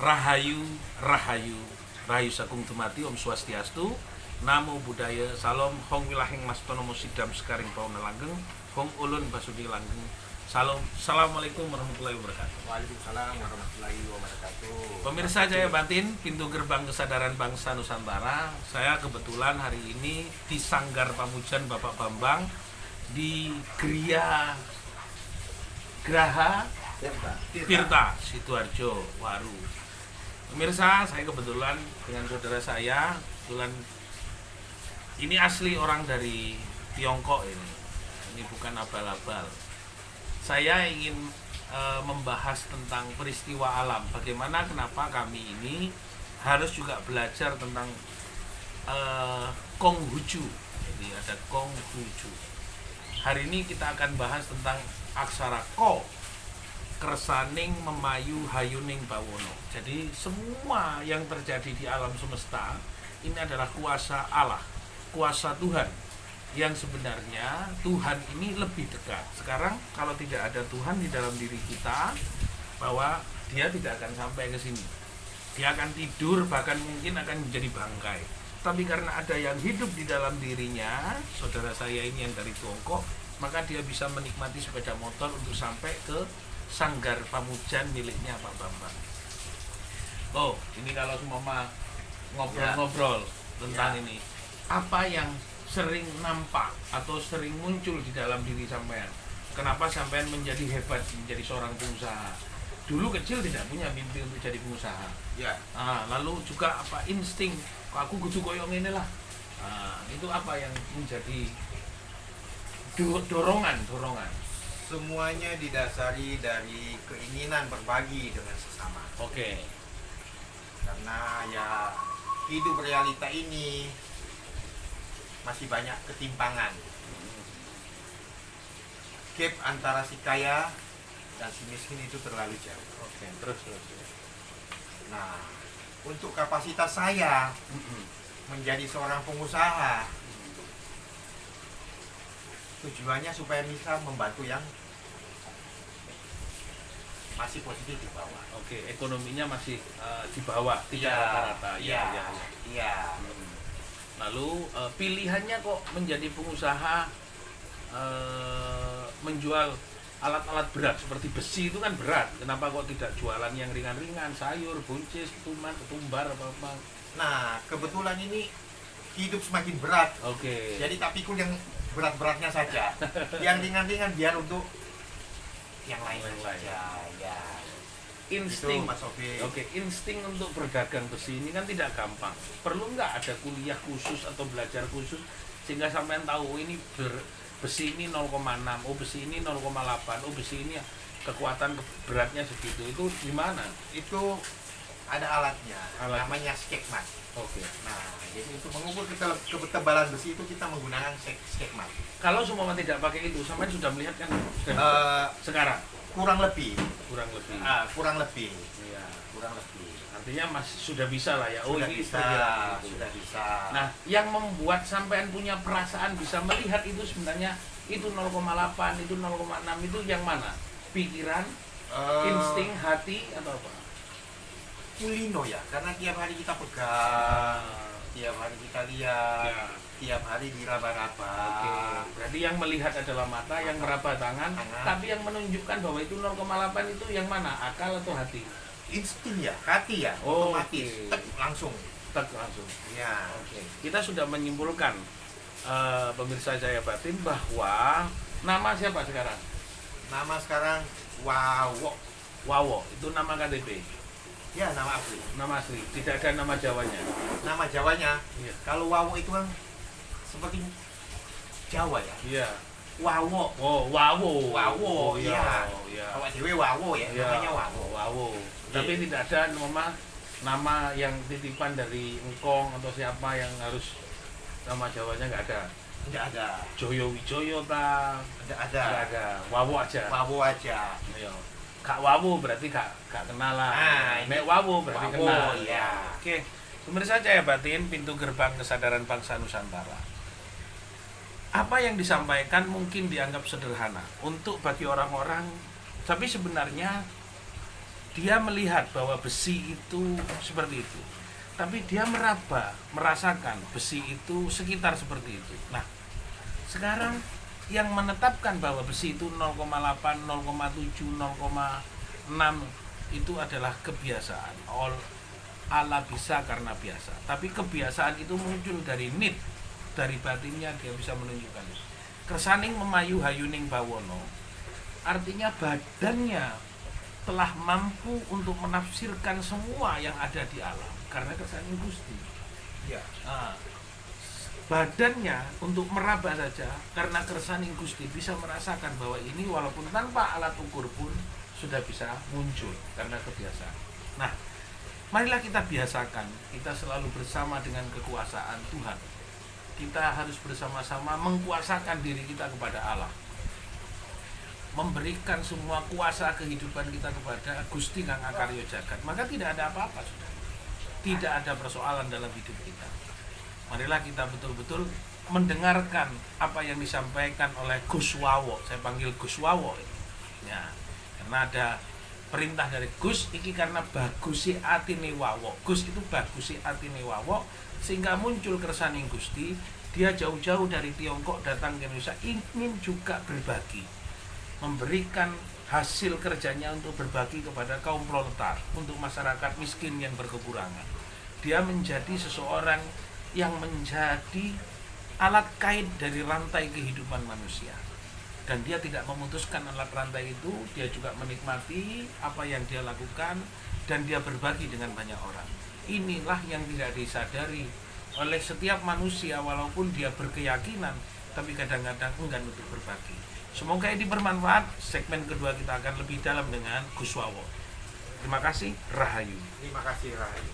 Rahayu, Rahayu, Rahayu Sagung Dumadi, Om Swastiastu, Namo Buddhaya, Salam, Hong Wilahing Mastono Musidam Sekaring Pauna Langgeng, Hong Ulun Basudi Langgeng, Salam, Assalamualaikum warahmatullahi wabarakatuh. Waalaikumsalam warahmatullahi wabarakatuh. Pemirsa Jaya Batin, pintu gerbang kesadaran bangsa Nusantara. Saya kebetulan hari ini di Sanggar Pamujan Bapak Bambang di Graha Tirta Sidoarjo Waru. Pemirsa, saya kebetulan dengan saudara saya, kebetulan ini asli orang dari Tiongkok ini. Ini bukan abal-abal. Saya ingin membahas tentang peristiwa alam. Bagaimana kenapa kami ini harus juga belajar tentang Konghucu. Jadi ada Konghucu. Hari ini kita akan bahas tentang aksara Ko, Kersaning Memayu Hayuning Bawono. Jadi semua yang terjadi di alam semesta ini adalah kuasa Allah, kuasa Tuhan, yang sebenarnya Tuhan ini lebih dekat. Sekarang kalau tidak ada Tuhan di dalam diri kita, bahwa dia tidak akan sampai ke sini. Dia akan tidur, bahkan mungkin akan menjadi bangkai. Tapi karena ada yang hidup di dalam dirinya, saudara saya ini yang dari Tiongkok, maka dia bisa menikmati sepeda motor untuk sampai ke Sanggar Pamujan miliknya Pak Bambang. Oh, ini kalau semua ngobrol-ngobrol tentang ini, apa yang sering nampak atau sering muncul di dalam diri sampean? Kenapa sampean menjadi hebat, menjadi seorang pengusaha? Dulu kecil tidak punya mimpi untuk jadi pengusaha. Ya, Lalu juga apa insting? Aku kudu koyong ini lah. Itu apa yang menjadi dorongan? semuanya didasari dari keinginan berbagi dengan sesama. Oke. Karena ya hidup realita ini masih banyak ketimpangan. Gap antara si kaya dan si miskin itu terlalu jauh. Oke, terus. Nah, untuk kapasitas saya menjadi seorang pengusaha, tujuannya supaya bisa membantu yang masih posisi di bawah. Oke, ekonominya masih di bawah, tidak Iya, rata-rata. Iya. Lalu pilihannya kok menjadi pengusaha menjual alat-alat berat seperti besi itu kan berat. Kenapa kok tidak jualan yang ringan-ringan, sayur, buncis, ketumbar apa-apa? Nah, kebetulan ini hidup semakin berat. Oke. Jadi tak pikul yang berat-beratnya saja. Yang ringan-ringan biar untuk yang lain saja. Ya. Insting. Itu, Mas Sofi. Oke, insting untuk berdagang besi ini kan tidak gampang. Perlu nggak ada kuliah khusus atau belajar khusus sehingga sampean tahu ini besi ini 0,6, oh besi ini 0,8, oh besi ini kekuatan beratnya segitu. Itu gimana? Itu ada alatnya, namanya skekmat. Oke. Nah, jadi untuk mengukur ketebalan besi itu kita menggunakan skekmat. Kalau semua tidak pakai itu, sampean sudah melihat kan? Sekarang Kurang lebih. kurang lebih. Kurang lebih. Iya. Kurang lebih. Artinya masih sudah bisa lah ya. Oh, Sudah ini bisa, perkiraan itu. sudah bisa. Nah, yang membuat sampean punya perasaan bisa melihat itu sebenarnya itu 0,8, itu 0,6 itu yang mana? Pikiran, insting, hati atau apa? Kulino ya, karena tiap hari kita pegang, tiap hari kita lihat, Ya. tiap hari diraba-raba. Oke. Berarti yang melihat adalah mata, yang meraba tangan, Tangan. tapi yang menunjukkan bahwa itu 0,8 itu yang mana? Akal atau hati? Insting ya, hati ya, Oh, otomatis, oke. tek, langsung. Tak langsung. Ya, Oke. Kita sudah menyimpulkan pemirsa Jaya Batin bahwa nama siapa sekarang? nama sekarang Wawo. Wawo, itu nama KTP. Ya, nama asli. Nama asli, tidak ada nama Jawanya. Nama Jawanya, Iya. kalau Wawo itu kan seperti Jawa ya. Iya. Wawo. Oh, Wawo. Wawo, Oh, iya. iya. Iya. Awak dewe Wawo ya, Iya. namanya Wawo. Wawo. Tapi Iya. tidak ada nama yang titipan dari engkong atau siapa yang harus nama Jawanya nggak ada. Tidak ada. Joyo Wijoyo ta. Tidak ada. Nggak ada. Wawo aja. Wawo aja. Iya. Kak Wawo berarti kak kenalan. ini Nek Wawo berarti Wawo, kenal. ya. Oke. Pemirsa Jaya Batin, pintu gerbang kesadaran bangsa Nusantara. Apa yang disampaikan mungkin dianggap sederhana untuk bagi orang-orang, tapi sebenarnya dia melihat bahwa besi itu seperti itu, tapi dia merasakan besi itu sekitar seperti itu. Nah, sekarang yang menetapkan bahwa besi itu 0,8, 0,7, 0,6 itu adalah kebiasaan. Allah bisa karena biasa. Tapi kebiasaan itu muncul dari need, dari batinnya dia bisa menunjukkan. Kersaning memayu hayuning bawono, artinya badannya telah mampu untuk menafsirkan semua yang ada di alam karena kersaning Gusti. Ya. Nah, badannya untuk meraba saja karena kersaning Gusti bisa merasakan bahwa ini walaupun tanpa alat ukur pun sudah bisa muncul karena kebiasaan. Nah, marilah kita biasakan, kita selalu bersama dengan kekuasaan Tuhan. Kita harus bersama-sama mengkuasakan diri kita kepada Allah, memberikan semua kuasa kehidupan kita kepada Gusti Kang Akarya Jagat, maka tidak ada apa-apa sudah. Tidak ada persoalan dalam hidup kita. Marilah kita betul-betul mendengarkan apa yang disampaikan oleh Gus Wawo. Saya panggil Gus Wawo ya, karena ada perintah dari Gus iki karena bagusi atine Wawo. Gus itu bagusi atine Wawo sehingga muncul kersaning Gusti. Dia jauh-jauh dari Tiongkok datang ke Indonesia ingin juga berbagi, memberikan hasil kerjanya untuk berbagi kepada kaum proletar, untuk masyarakat miskin yang berkekurangan. Dia menjadi seseorang yang menjadi alat kait dari rantai kehidupan manusia. Dan dia tidak memutuskan alat rantai itu, dia juga menikmati apa yang dia lakukan dan dia berbagi dengan banyak orang. Inilah yang tidak disadari oleh setiap manusia walaupun dia berkeyakinan, tapi kadang-kadang enggan untuk berbagi. Semoga ini bermanfaat. Segmen kedua kita akan lebih dalam dengan Gus Wawo. Terima kasih, Rahayu. Terima kasih, Rahayu.